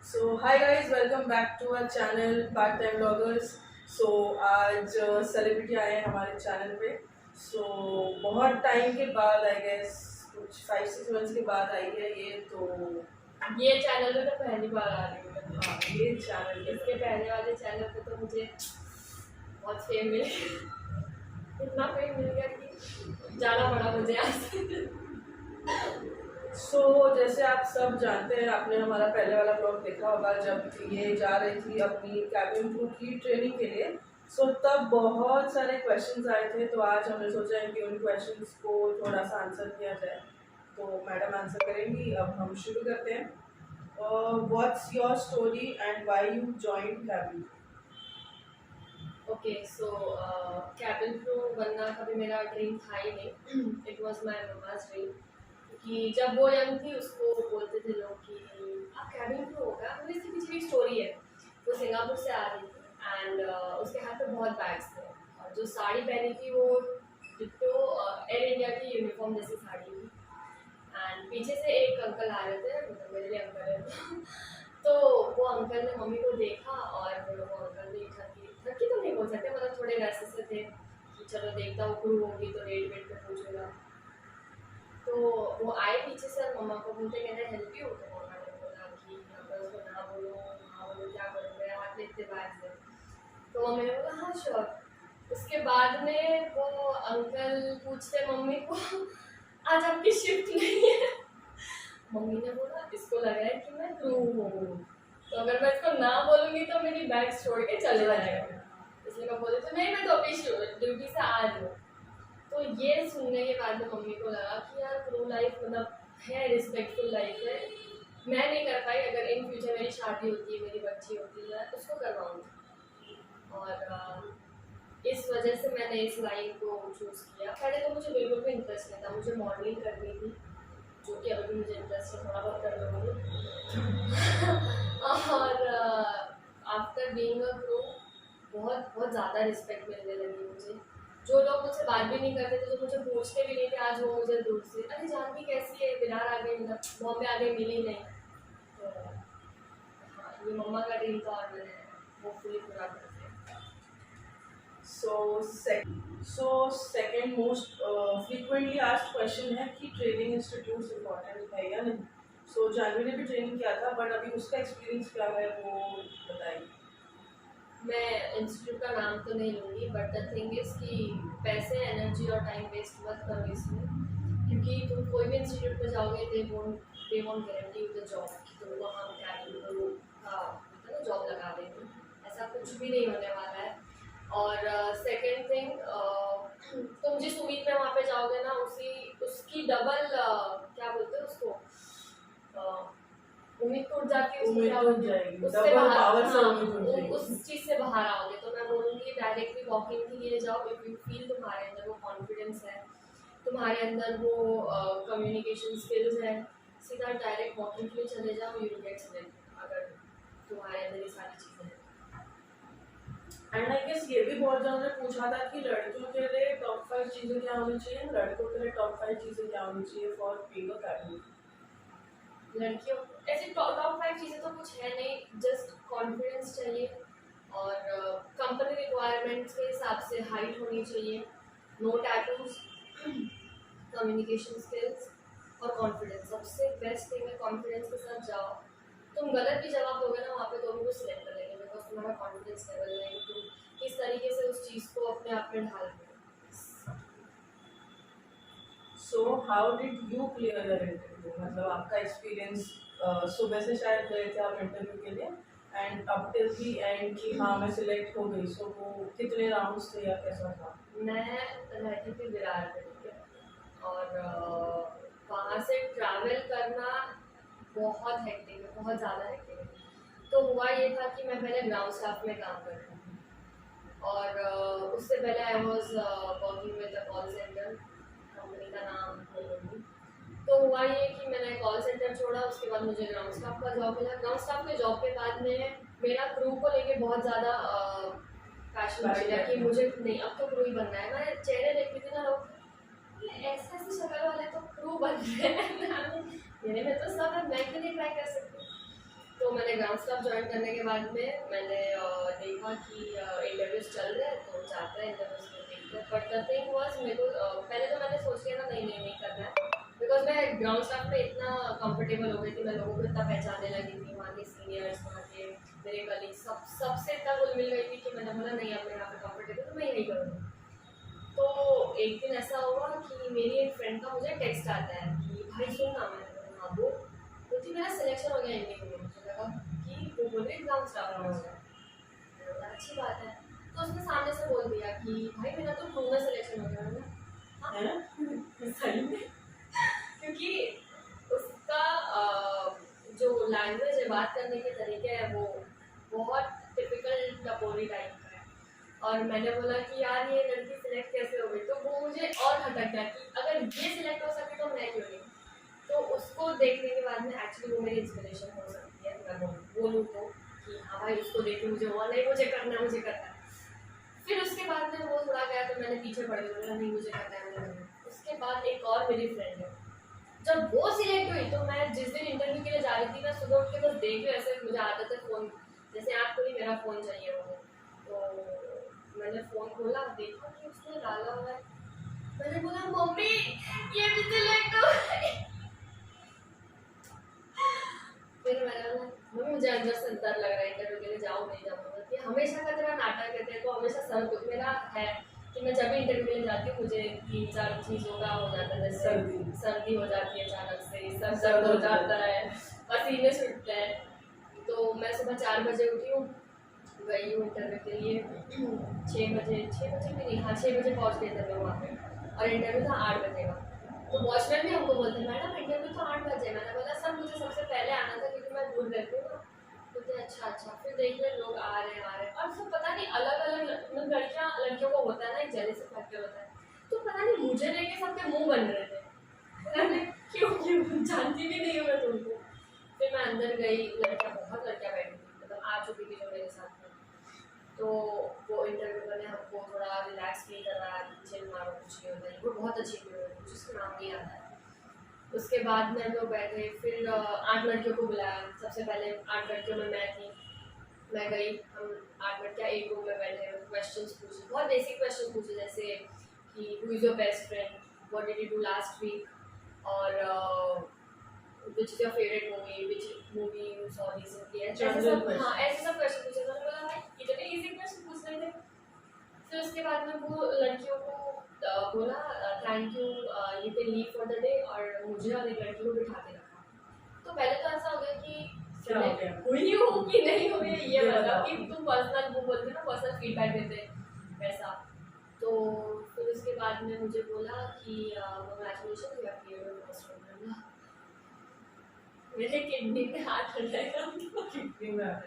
So hi guys, welcome back to our channel Part Time Vloggers. So आज celebrity आए हैं हमारे channel पे. So बहुत टाइम के बाद आई गेस कुछ 5-6 मंथ्स के बाद आई है ये तो. ये चैनल में तो पहली बार आ रही हूँ मैं। हाँ ये चैनल इसके पहले वाले चैनल पे तो मुझे बहुत फेम मिल गया, इतना फेम मिल गया कि जाना पड़ा मुझे यहाँ से। सो जैसे आप सब जानते हैं, आपने हमारा पहले वाला ब्लॉग देखा होगा जब ये जा रही थी अपनी कैबिन क्रू की ट्रेनिंग के लिए. सो तब बहुत सारे क्वेश्चंस आए थे, तो आज हमने सोचा है कि उन क्वेश्चंस को थोड़ा सा आंसर किया जाए. तो मैडम आंसर करेंगी. अब हम शुरू करते हैं. What's your story and why you joined cabin? Okay so cabin crew बनना कभी मेरा ड्रीम था ही नहीं। It was my mamma's dream कि जब वो यंग थी उसको बोलते थे लोग कि आप कैबिन क्रू होगा। मुझे इसके पीछे एक स्टोरी है। वो सिंगापुर से आ रही थी एंड उसके हाथ में बहुत बैग्स थे और जो साड़ी पहनी थी वो डिट्टो एयर इंडिया की यूनिफॉर्म जैसी साड़ी थी एंड पीछे से एक अंकल आ रहे थे, मतलब मेरे लिए अंकल है। तो वो अंकल ने मम्मी को देखा और वो अंकल भी थकी तो नहीं बोल सकते, मतलब थोड़े वैसे से थे कि चलो देखता हूँ क्रू होगी तो रेट वेट पे पूछेगा। तो वो आए पीछे से और मम्मा को बोलते कहते हेल्प यू। तो मम्मा ने बोला कि अगर उसको ना बोलो हाँ बोलो क्या करूँ, मेरे हाथ में इतने बैग्स हैं। तो मम्मी ने बोला हाँ श्योर। उसके बाद में वो अंकल पूछते मम्मी को आज आपकी शिफ्ट नहीं है। मम्मी ने बोला इसको लग रहा है कि मैं क्रू हूँ, तो अगर मैं इसको ना बोलूँगी तो मेरी बैग्स छोड़ के चले जाएगा, इसलिए मैं बोले तो नहीं मैं तो अभी ड्यूटी से आ रही हूँ। तो ये सुनने के बाद में मम्मी को लगा कि यार क्रू लाइफ मतलब है, रिस्पेक्टफुल लाइफ है। मैं नहीं कर पाई, अगर इन फ्यूचर मेरी शादी होती है, मेरी बच्ची होती है, उसको करवाऊँगी। और इस वजह से मैंने इस लाइन को चूज़ किया। पहले तो मुझे बिल्कुल भी इंटरेस्ट नहीं था, मुझे मॉडलिंग करनी थी, जो कि अभी भी मुझे इंटरेस्ट है, थोड़ा बहुत कर लूँगी। और आफ्टर बीइंग अ क्रू बहुत बहुत ज़्यादा रिस्पेक्ट मिलने लगी मुझे। जो लोग मुझसे बात भी नहीं करते थे, जो मुझे पूछते भी नहीं थे, आज वो मुझे दूर से अरे जानवी कैसी है, बिहार आ गई, मतलब बॉम्बे आ गई, मिली नहीं। तो हाँ, ये मम्मा का ड्रीम था और मैंने होपफुली पूरा कर दिया। Second most frequently asked question है कि ट्रेनिंग इंस्टीट्यूट इम्पोर्टेंट है या नहीं. सो जानवी ने भी ट्रेनिंग किया था, बट अभी उसका एक्सपीरियंस क्या है वो बताइए. मैं इंस्टीट्यूट का नाम तो नहीं लूँगी, बट द थिंग इज़ कि पैसे एनर्जी और टाइम वेस्ट मत करो इसमें, क्योंकि तुम कोई भी इंस्टीट्यूट में जाओगे they won't guarantee you the job कि तुम वहाँ कैबिन क्रू का होता है ना जॉब लगा देंगे। ऐसा कुछ भी नहीं होने वाला है। और सेकंड थिंग, तुम जिस उम्मीद में वहाँ पे जाओगे ना उसकी डबल क्या बोलते हैं उसको, उम्मीद टूट जाती है, उम्मीद क्या टूट बोलते हैं, जाएगी, उससे डबल बाहर, पावर से हाँ, उम्मीद टूट जाएगी. उस चीज़ से बाहर आओगे। तो मैं बोलूँगी डायरेक्टली वॉकिंग के लिए जाओ। इफ़ यू फील तुम्हारे अंदर वो कॉन्फिडेंस है, तुम्हारे अंदर वो कम्युनिकेशन स्किल्स है, सीधा डायरेक्ट वॉकिंग के लिए चले जाओ, यू विल गेट सिलेक्टेड अगर तुम्हारे अंदर ये सारी चीज़ें हैं। एंड आई गेस ये भी बहुत ज़्यादा पूछा था कि लड़कियों के लिए टॉप 5 चीज़ें क्या होनी चाहिए, लड़कों के लिए टॉप 5 चीज़ें क्या होनी चाहिए फॉर बीइंग अ कैबिन. लड़कियों ऐसे टॉप 5 चीज़ें तो कुछ है नहीं, जस्ट कॉन्फिडेंस चाहिए और कंपनी रिक्वायरमेंट्स के हिसाब से हाइट होनी चाहिए, नो टैटूज, कम्युनिकेशन स्किल्स और कॉन्फिडेंस। सबसे बेस्ट थिंग है कॉन्फिडेंस के साथ जाओ। तुम गलत भी जवाब दोगे ना वहाँ पे तो भी वो सिलेक्ट कर लेंगे, बिकॉज तुम्हारा कॉन्फिडेंस लेवल नहीं, तुम किस तरीके से उस चीज़ को अपने आप में ढाल रहे हो। So how did you clear your interview, मतलब आपका एक्सपीरियंस. सुबह से शायद गए थे आप इंटरव्यू के लिए and up till the and कि हाँ मैं सिलेक्ट हो गई. सो वो कितने राउंड्स थे या कैसा था? मैं रहती थी विरार में, ठीक है, और वहाँ से ट्रैवल करना बहुत हेक्टिक है, बहुत ज़्यादा हेक्टिक है। तो हुआ ये था कि मैं पहले ग्राउंड स्टाफ में काम कर रही थी और उससे पहले I was working with a call centre, company का नाम बोलूँगी। तो हुआ ये कि मैंने कॉल सेंटर छोड़ा, उसके बाद मुझे ग्राउंड स्टाफ का जॉब मिला। ग्राउंड स्टाफ के जॉब के बाद में मेरा क्रू को लेके बहुत ज़्यादा पैशन बढ़ गया कि मुझे नहीं अब तो क्रू ही बनना है। मैं चेहरे देखती थी ना लोग, ऐसे ऐसे शक्ल वाले तो क्रू बन रहे हैं। मेरे में तो सब है, मैं क्यों नहीं ट्राई कर सकती। तो मैंने ग्राउंड स्टाफ ज्वाइन करने के बाद में मैंने देखा कि इंटरव्यूज चल रहे हैं तो जाते हैं इंटरव्यूज में देखते हैं। बट द थिंग वाज मेरे को पहले तो मैंने सोच लिया था नहीं करना है, बिकॉज मैं ग्राउंड स्टाफ में इतना कंफर्टेबल हो गई थी, मैं लोगों को इतना पहचानने लगी थी, वहाँ के सीनियर्स, वहाँ के मेरे कलीग सबसे इतना घुल मिल गई थी कि मैंने बोला नहीं अब मैं यहाँ पे कंफर्टेबल तो मैं यही करूँगी। तो एक दिन ऐसा हुआ कि मेरी एक फ्रेंड का मुझे टेक्स्ट आता है कि भाई सुन ना, मैंने बोला हाँ वो बोलती मेरा सिलेक्शन हो गया इंडिया में। मुझे लगा कि वो बोल रही ग्राउंड स्टाफ में हो गया, मैंने बोला अच्छी बात है। तो उसने सामने से बोल दिया कि भाई मेरा तो क्रू में सिलेक्शन हो गया। मैंने कहा, हाँ सही में, क्योंकि उसका जो लैंग्वेज है, बात करने के तरीके हैं, वो बहुत टिपिकल टपोरी टाइप का है। और मैंने बोला कि यार ये लड़की सिलेक्ट कैसे हो गई, तो वो मुझे और खटक गया कि अगर ये सिलेक्ट हो सके तो मैं क्यों नहीं। तो उसको देखने के बाद में एक्चुअली वो मेरी इंस्पिरेशन हो सकती है, मैं बोलूँ तो कि हाँ भाई उसको देख के मुझे हुआ नहीं मुझे करना है, मुझे करना है। फिर उसके बाद में वो थोड़ा गया तो मैंने पीछे पड़ गई, बोला नहीं मुझे करना है, मुझे करना है। उसके बाद एक और मेरी फ्रेंड है, जब वो सिलेक्ट हुई तो मैं जिस दिन इंटरव्यू के लिए जा रही थी, मैं सुबह उठ के बस देख रही ऐसे, मुझे आदत है फ़ोन जैसे आपको नहीं मेरा फ़ोन चाहिए वो, तो मैंने फ़ोन खोला देखा कि उसने डाला हुआ है। मैंने बोला मम्मी ये भी सिलेक्ट हो गई। फिर मैंने बोला मम्मी मुझे अंदर से डर लग रहा है इंटरव्यू के लिए जाऊँ नहीं जाऊँगा, कि हमेशा का तेरा नाटक कहते हैं तो हमेशा सर को मेरा है कि मैं जब भी इंटरव्यू के लिए जाती हूँ मुझे 3-4 चीज़ों का हो जाता है, जैसे सर्दी हो जाती है अचानक से, सर दर्द हो जाता है, पसीने छूटते हैं। तो मैं सुबह 4 बजे उठी हूँ, गई हूँ इंटरव्यू के लिए 6 बजे भी नहीं, हाँ 6 बजे पहुँच गए थे मैं वहाँ पे, और इंटरव्यू था 8 बजे का। तो वॉचमैन भी हमको बोलते मैडम इंटरव्यू तो 8 बजे। मैंने बोला सर मुझे सबसे पहले आना था क्योंकि मैं दूर रहती हूँ ना। बोलते अच्छा। फिर देख रहे लोग आ रहे हैं और सब पता नहीं अलग अलग लड़कियों को होता है ना, एक जेलसी फैक्टर होता है, तो पता नहीं मुझे लेके सबके मुँह बन रहे थे। मैंने क्यों जानती भी नहीं हूँ मैं तुमको। फिर मैं अंदर गई, बहुत लड़कियाँ बैठी थी, मतलब आ चुकी थी जो मेरे साथ में। तो वो इंटरव्यू ने हमको थोड़ा रिलैक्स फील करवाया कि चिल मारो कुछ नहीं होता है, वो बहुत अच्छी इंटरव्यू है, मुझे उसका नाम नहीं आता है। उसके बाद में हम लोग बैठे, फिर 8 लड़कियों को बुलाया। सबसे पहले 8 लड़कियों में मैं थी, मैं गई, हम 8 लड़कियाँ एक रूम में बैठे, क्वेश्चंस पूछे, बहुत बेसिक क्वेश्चन पूछे जैसे कि who is your best friend, what did you do last week, और which is your favourite movie, which movie you saw recently, ऐसे सब, हाँ ऐसे सब क्वेश्चन पूछे। मैंने बोला भाई इतने इजी क्वेश्चन पूछ रहे थे। फिर उसके बाद में वो लड़कियों को बोला thank you, you can leave for the day, और मुझे और एक लड़की को बिठा के रखा। तो पहले तो ऐसा हो गया कि हुई हो कि नहीं हुई ये बताओ, कि तुम पर्सनल वो बोलते ना पर्सनल फीडबैक देते वैसा। तो फिर उसके बाद में मुझे बोला कि congratulation you have cleared your first round. मेरे किडनी में हाथ हट जाएगा किडनी में।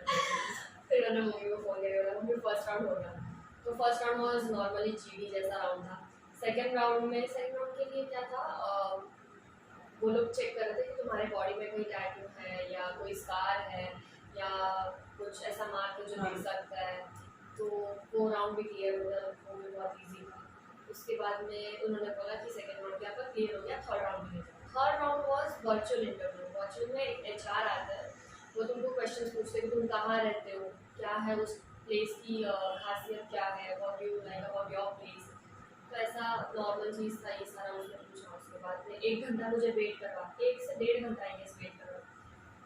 फिर मैंने मम्मी को फोन किया, बोला मम्मी फर्स्ट राउंड हो गया। तो first round was normally GD जैसा राउंड था। सेकंड राउंड के लिए क्या था, वो लोग चेक कर रहे थे कि तुम्हारे बॉडी में कोई टैटू है या कोई स्कार है या कुछ ऐसा मार्क है जो दिख सकता है। तो वो राउंड भी क्लियर हो गया, वो भी बहुत ईजी था। उसके बाद में उन्होंने बोला कि सेकंड राउंड के आपका क्लियर हो गया, थर्ड राउंड में। Third round was virtual interview. Virtual में एक एचआर आता है, वो तुमको क्वेश्चन पूछते हैं कि तुम कहाँ रहते हो, क्या है उस प्लेस की खासियत क्या है, what do you like about your place. तो ऐसा नॉर्मल चीज़ था, ये सारा उसने पूछा। उसके बाद में 1 घंटा मुझे वेट करवा, 1 से 1.5 घंटा आई गेस वेट करवा।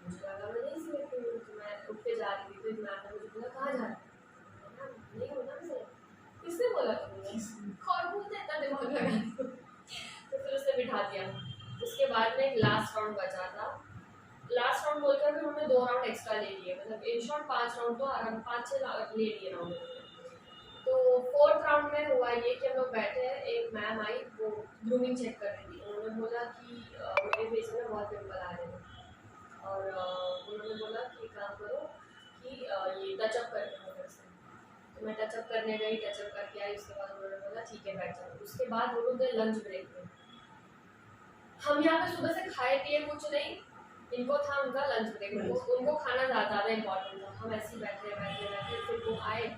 मुझे लगा मैं नहीं सिलेक्ट हुई, तो मैं उठ के जा रही थी। फिर मैम ने मुझे बोला कहाँ जा रही है, नहीं होना मुझे। किसने बोला तुमने, कौन बोलता है इतना दिमाग लगाती हो। तो फिर उसने बिठा दिया। उसके बाद में एक लास्ट राउंड बचा था। लास्ट राउंड बोलकर भी उन्होंने 2 राउंड एक्स्ट्रा ले लिए, मतलब इन शॉर्ट 5 राउंड तो आराम 5-6 ले लिए राउंड। तो फोर्थ राउंड में हुआ ये कि हम लोग बैठे हैं, एक मैम आई, वो ग्रूमिंग चेक कर रही थी। उन्होंने बोला कि मेरे फेस में बहुत पिंपल आ रहे थे, और उन्होंने बोला कि काम करो कि ये टचअप करके हो फिर से। तो मैं टचअप करने गई, टचअप करके आई। उसके बाद उन्होंने बोला ठीक है बैठ जाओ। उसके बाद वो लोग गए लंच ब्रेक में। हम यहाँ पे सुबह से खाए पिए कुछ नहीं, इनको था उनका लंच ब्रेक, उनको खाना ज़्यादा इम्पोर्टेंट था। हम ऐसे ही बैठे फिर वो आए।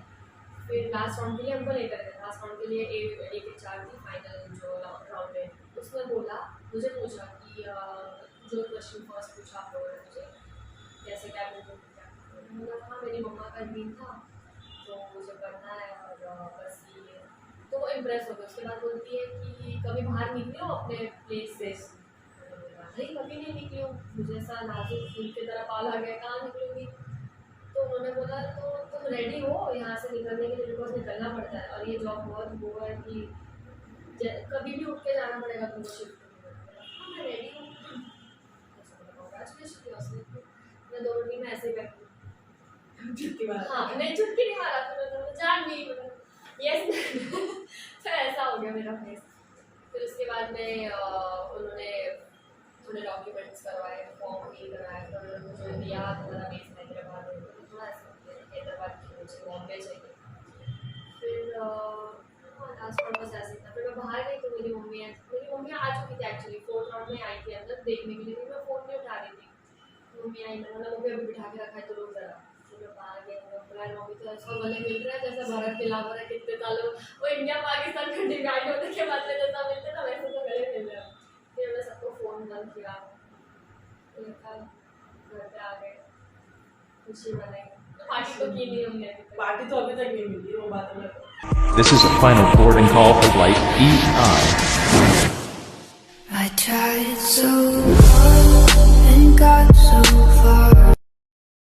फिर लास्ट राउंड के लिए हमको लेकर गए। लास्ट राउंड के लिए एक एचआर थी, फाइनल जो राउंड है, उसने बोला, मुझे पूछा कि जो क्वेश्चन फर्स्ट पूछा आप लोगों ने मुझे, कैसे क्या बोलूँ, हाँ मेरी मम्मा का ड्रीम था तो मुझे करना है और बस ये है। तो वो इम्प्रेस हो गई। उसके बाद बोलती है कि कभी बाहर निकले हो अपने प्लेस से? नहीं कभी नहीं निकली हूँ, मुझे ऐसा नाजुक फूल की तरह पाला गया, कहाँ निकलूंगी। तो उन्होंने बोला तो तुम रेडी हो यहाँ से निकलने के लिए, बिकॉज निकलना पड़ता है और ये जॉब बहुत वो है कि कभी भी उठ के जाना पड़ेगा तुमको शिफ्ट करने। हाँ मैं रेडी हूँ। कॉन्ग्रेचुलेशन। मैं 2 दिन में ऐसे ही बैठी हूँ। छुट्टी मारा। हाँ नहीं छुट्टी नहीं मारा, तो मैं जान गई यस। तो ऐसा हो गया मेरा फेस। फिर उसके बाद में उन्होंने थोड़े डॉक्यूमेंट्स करवाए, फॉर्म फिल कराया, फिर उन्होंने मुझे दिया तुम्हारा बेस हैदराबाद है, तो थोड़ा ऐसा हैदराबाद की मुझे बॉम्बे चाहिए। फिर लास्ट में बस ऐसे था। फिर मैं बाहर गई तो मेरी मम्मी आ चुकी थी एक्चुअली, 4th राउंड में आई थी अंदर देखने के लिए, तो मैं फ़ोन नहीं उठा रही थी। मम्मी आई, मैंने बोला मम्मी अभी बिठा के रखा है तो रुक जरा। फिर मैं बाहर गई, मम्मी तो ऐसा गले मिल रहा है जैसे भारत के लाभ रहा है कितने सालों वो इंडिया पाकिस्तान का डिवाइड होने के बाद में जैसा मिलते ना वैसे तो गले मिल रहा है। फिर मैं सबको फ़ोन बंद किया, फिर घर पे आ गए, खुशी मनाई। पार्टी तो की नहीं हमने अभी तक। पार्टी तो अभी तक नहीं मिली, वो बात अलग है। This is a final boarding call for Flight EI. I tried so hard and got so far.